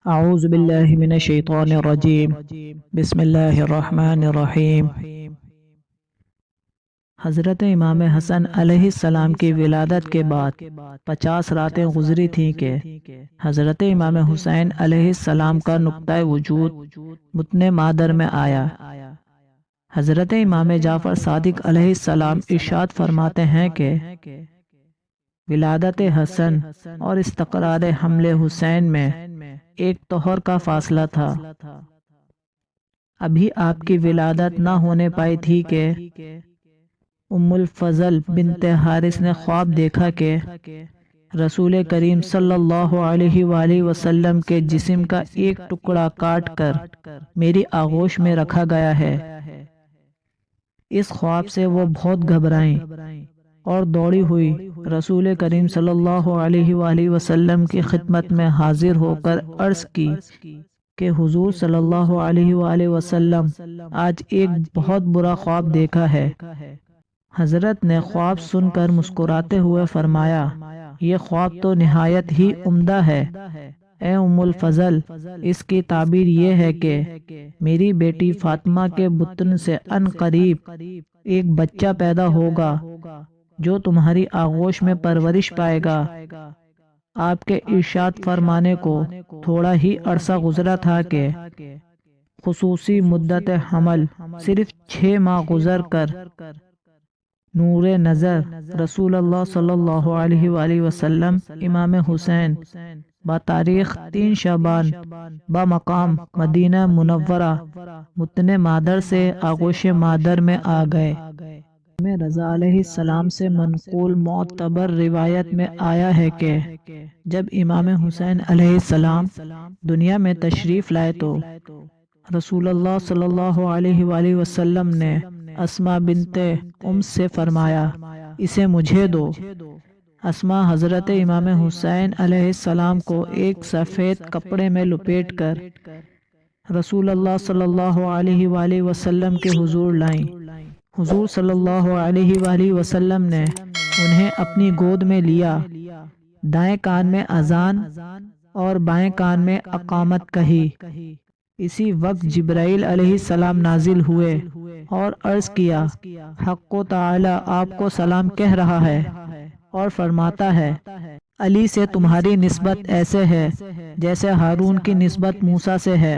اعوذ باللہ من الشیطان الرجیم بسم اللہ الرحمن الرحیم۔ حضرت امام حسن علیہ السلام کی ولادت کے بعد 50 راتیں گزری تھیں کہ حضرت امام حسین علیہ السلام کا نقطۂ وجود متن مادر میں آیا۔ حضرت امام جعفر صادق علیہ السلام ارشاد فرماتے ہیں کہ ولادت حسن اور استقرار حمل حسین میں ایک طہر کا فاصلہ تھا۔ ابھی آپ کی ولادت نہ ہونے پائی تھی کہ ام الفضل بنت حارث نے خواب دیکھا کہ رسول کریم صلی اللہ علیہ وآلہ وسلم کے جسم کا ایک ٹکڑا کاٹ کر میری آغوش میں رکھا گیا ہے۔ اس خواب سے وہ بہت گھبرائیں اور دوڑی ہوئی رسول کریم صلی اللہ علیہ وآلہ وسلم کی خدمت میں حاضر ہو کر عرض کی کہ حضور صلی اللہ علیہ وآلہ وسلم آج ایک بہت برا خواب دیکھا ہے۔ حضرت نے خواب سن کر مسکراتے ہوئے فرمایا، یہ خواب تو نہایت ہی عمدہ ہے اے ام الفضل، اس کی تعبیر یہ ہے کہ میری بیٹی فاطمہ کے بطن سے ان قریب ایک بچہ پیدا ہوگا جو تمہاری آغوش میں پرورش پائے گا۔ آپ کے ارشاد فرمانے کو تھوڑا ہی عرصہ گزرا تھا کہ خصوصی مدت حمل صرف 6 ماہ گزر کر نور نظر رسول اللہ صلی اللہ علیہ وآلہ وسلم امام حسین بتاریخ 3 شعبان بمقام مدینہ منورہ متن مادر سے آغوش مادر میں آ گئے۔ امام رضا علیہ السلام سے منقول معتبر روایت میں آیا ہے کہ جب امام حسین علیہ السلام دنیا میں تشریف لائے تو رسول اللہ صلی اللہ علیہ وآلہ وسلم نے اسماء بنت سے فرمایا، اسے مجھے دو۔ اسماء حضرت امام حسین علیہ السلام کو ایک سفید کپڑے میں لپیٹ کر رسول اللہ صلی اللہ علیہ وآلہ وسلم کے حضور لائیں۔ حضور صلی اللہ علیہ وآلہ وسلم نے انہیں اپنی گود میں لیا، دائیں کان میں اذان اور بائیں کان میں اقامت کہی۔ اسی وقت جبرائیل علیہ السلام نازل ہوئے اور عرض کیا، حق و تعالی آپ کو سلام کہہ رہا ہے اور فرماتا ہے علی سے تمہاری نسبت ایسے ہے جیسے ہارون کی نسبت موسیٰ سے ہے،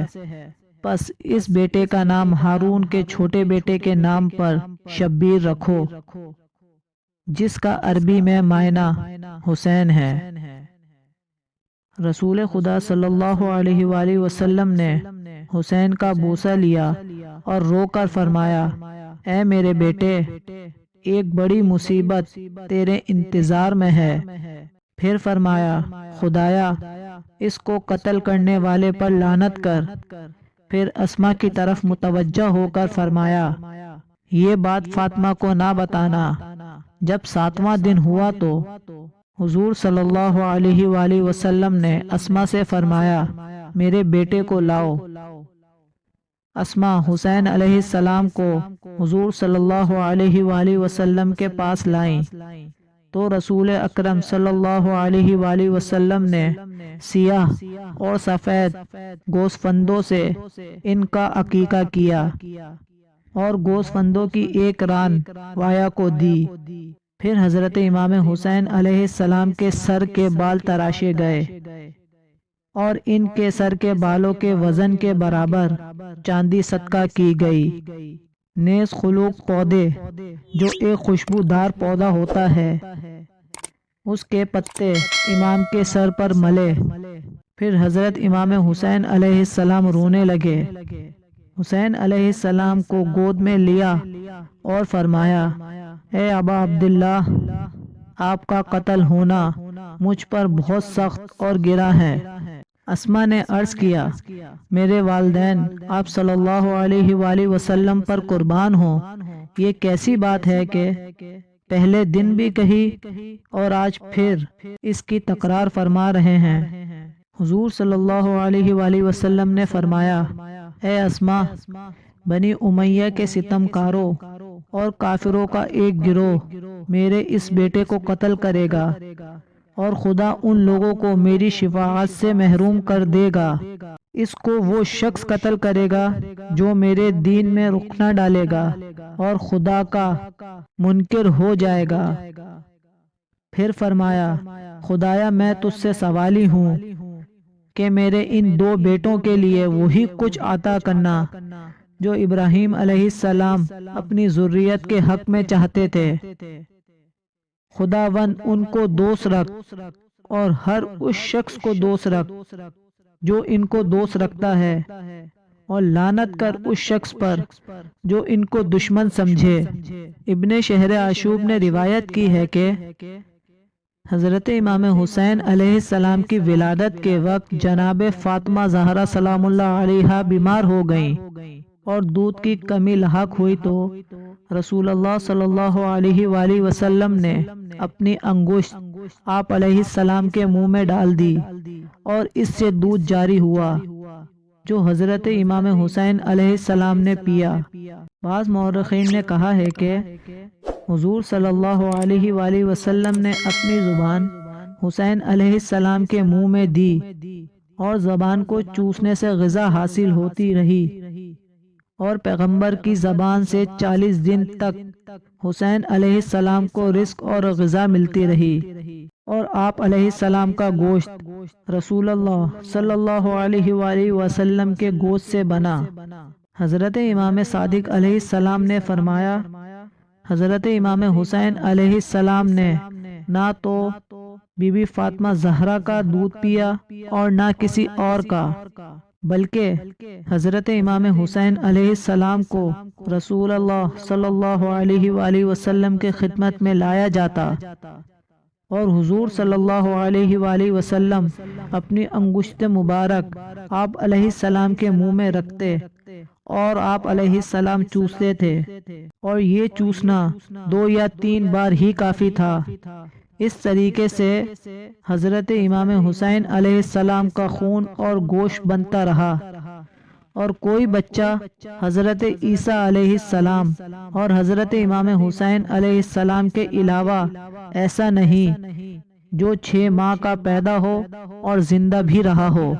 پس اس بیٹے کا نام ہارون کے چھوٹے بیٹے کے نام پر شبیر رکھو، جس کا عربی میں معنی حسین ہے۔ رسول خدا صلی اللہ علیہ وآلہ وسلم نے حسین کا بوسہ لیا اور رو کر فرمایا، اے میرے بیٹے، ایک بڑی مصیبت تیرے انتظار میں ہے۔ پھر فرمایا، خدایا اس کو قتل کرنے والے پر لعنت کر۔ پھر اسماء کی طرف متوجہ ہو کر فرمایا، یہ بات فاطمہ کو نہ بتانا۔ جب 7واں دن ہوا تو حضور صلی اللہ علیہ وآلہ وسلم نے اسماء سے فرمایا، میرے بیٹے کو لاؤ۔ اسماء حسین علیہ السلام کو حضور صلی اللہ علیہ وآلہ وسلم کے پاس لائیں تو رسول اکرم صلی اللہ علیہ وآلہ وسلم نے سیاہ اور سفید گوسفندوں سے ان کا عقیقہ کیا اور گوسفندوں کی ایک ران وایا کو دی۔ پھر حضرت امام حسین علیہ السلام کے سر کے بال تراشے گئے اور ان کے سر کے بالوں کے وزن کے برابر چاندی صدقہ کی گئی۔ نیز خلوق پودے جو ایک خوشبودار پودا ہوتا ہے، اس کے پتے امام کے سر پر ملے۔ پھر حضرت امام حسین علیہ السلام رونے لگے۔ حسین علیہ السلام کو گود میں لیا اور فرمایا، اے ابا عبداللہ، آپ کا قتل ہونا مجھ پر بہت سخت اور گرا ہے۔ اسماء نے عرض کیا، میرے والدین آپ صلی اللہ علیہ وآلہ وسلم پر قربان ہوں، یہ کیسی بات ہے کہ پہلے دن بھی کہی اور آج پھر اس کی تکرار فرما رہے ہیں۔ حضور صلی اللہ علیہ وآلہ وسلم نے فرمایا، اے اسماء، بنی امیہ کے ستم کاروں اور کافروں کا ایک گروہ میرے اس بیٹے کو قتل کرے گا اور خدا ان لوگوں کو میری شفاعت سے محروم کر دے گا۔ اس کو وہ شخص قتل کرے گا جو میرے دین میں رخ نہ ڈالے گا اور خدا کا منکر ہو جائے گا۔ پھر فرمایا، خدایا میں تجھ سے سوالی ہوں کہ میرے ان دو بیٹوں کے لیے وہی کچھ عطا کرنا جو ابراہیم علیہ السلام اپنی ذریت کے حق میں چاہتے تھے۔ خداوند ان کو دوست رکھ اور ہر اس شخص کو دوست رکھ جو ان کو دوست رکھتا ہے، اور لعنت کر اس شخص پر جو ان کو دشمن سمجھے۔ ابن شہر آشوب نے روایت کی ہے کہ حضرت امام حسین علیہ السلام کی ولادت کے وقت جناب فاطمہ زہرا سلام اللہ علیہا بیمار ہو گئیں اور دودھ کی کمی لاحق ہوئی تو رسول اللہ صلی اللہ علیہ وآلہ وسلم نے اپنی انگشت آپ علیہ السلام کے منہ میں ڈال دی اور اس سے دودھ جاری ہوا جو حضرت امام حسین علیہ السلام نے پیا۔ بعض مورخین نے کہا ہے کہ حضور صلی اللہ علیہ وآلہ وسلم نے اپنی زبان حسین علیہ السلام کے منہ میں دی اور زبان کو چوسنے سے غذا حاصل ہوتی رہی، اور پیغمبر کی زبان سے 40 دن تک حسین علیہ السلام کو رزق اور غذا ملتی رہی، اور آپ علیہ السلام کا گوشت رسول اللہ صلی اللہ علیہ وآلہ وسلم کے گوشت سے بنا۔ حضرت امام صادق علیہ السلام نے فرمایا، حضرت امام حسین علیہ السلام نے نہ تو بی بی فاطمہ زہرا کا دودھ پیا اور نہ کسی اور کا، بلکہ حضرت امام حسین علیہ السلام کو رسول اللہ صلی اللہ علیہ وآلہ وسلم کے خدمت میں لایا جاتا اور حضور صلی اللہ علیہ وآلہ وسلم اپنی انگشت مبارک آپ علیہ السلام کے منہ میں رکھتے اور آپ علیہ السلام چوستے تھے، اور یہ چوسنا 2 یا 3 بار ہی کافی تھا۔ اس طریقے سے حضرت امام حسین علیہ السلام کا خون اور گوشت بنتا رہا، اور کوئی بچہ حضرت عیسیٰ علیہ السلام اور حضرت امام حسین علیہ السلام کے علاوہ ایسا نہیں جو 6 ماہ کا پیدا ہو اور زندہ بھی رہا ہو۔